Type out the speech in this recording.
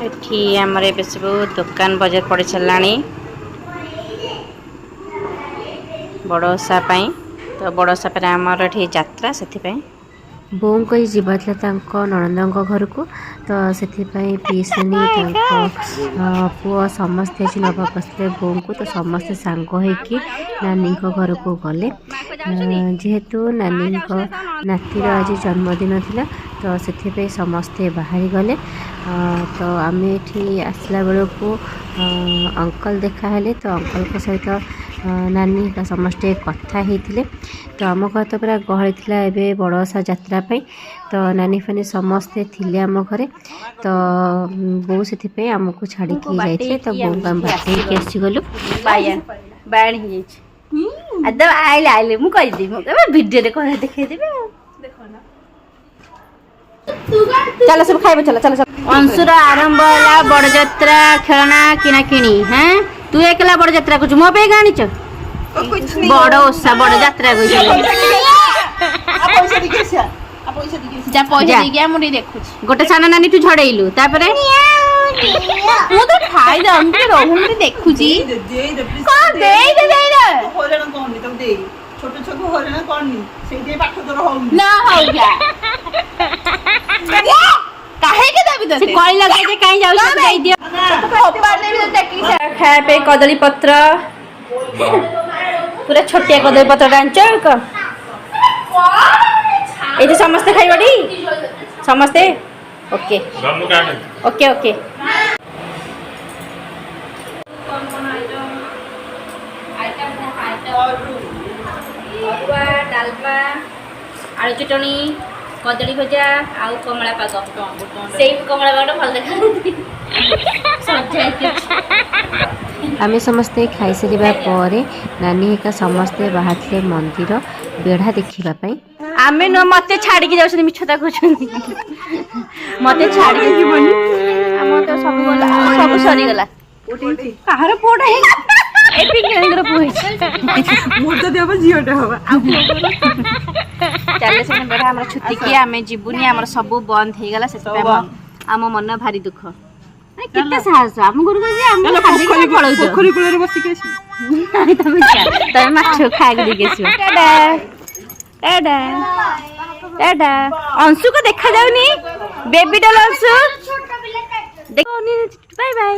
एठी हमर ए सब दुकान बजार पड़ चलानी बड़ोसा तो बड़ोसा पर आमर ये यात्रा से बों को जीवा नणंद घर को तो से पीसनी पुआ समस्ते नवा बसले बों को तो समस्ते सांग होकी नानी घर को गले जेहेतु नानी नातीर आज जन्मदिन थिला तो से समस्ते बाहरी गले तो आम ये आसला बेलू अंकल देखाहेले तो अंकल को सहित नानी का समस्ते कथा होते तो आम घर तो पूरा गहली थी एवं बड़सा यात्रा तो नानी फानी समस्ते थिले आम घरे तो बो से आमको छाड़ी जाइए तो बो को बाटे आसीगलु आइले आइले मु भिडियो देखेदेवी चलो सब खाइबे चलो चलो अंशुर आरंभ है बड़ यात्रा खेलना किना किणी हैं तू एकला बड़ यात्रा कुछ मो पे गाणी छ बड़ ओसा बड़ यात्रा को जा पैसा दे गया मुडी देखु गोटे साना नानी तू झड़ेइलु तापरे मु तो खाई द हम तो रहु देखु जी को दे होरण कोन तो दे छोटो छोटो होरण कोन नी सेदे पाठ तोर हो ना हो गया काहे के दाबी दे से कोई लगे जे काई जाउ सब दे दियो ऊपर ले भी तो देखी खाए पे कदली पत्र पूरा छोटिया कदली पत्र डांचो को ए समस्ते खाइबडी समस्ते ओके ओके ओके अरुआ डालमा आलू चटनी कदली भजा आउ कमला पाग से कमला पाग भल देखा आम समस्ते खाई सारा पर नानी हेका समस्ते बाहर मंदिर बेढ़ा देखापी आम न मत छाड़ी जाऊँ मिछता कहते मत छाड़ी तो सब सरीगला कहार पुआटा चल बेढ़ा आम छुट्टी की आम जीवनी आम सब बंद हो गला से आम मन भारी दुख केते साहस आम घर को पोखरी कूल बसिक तमें माछ खाए टाटा टाटा अंशु को देखा जाऊनी baby doll Anshu bye bye.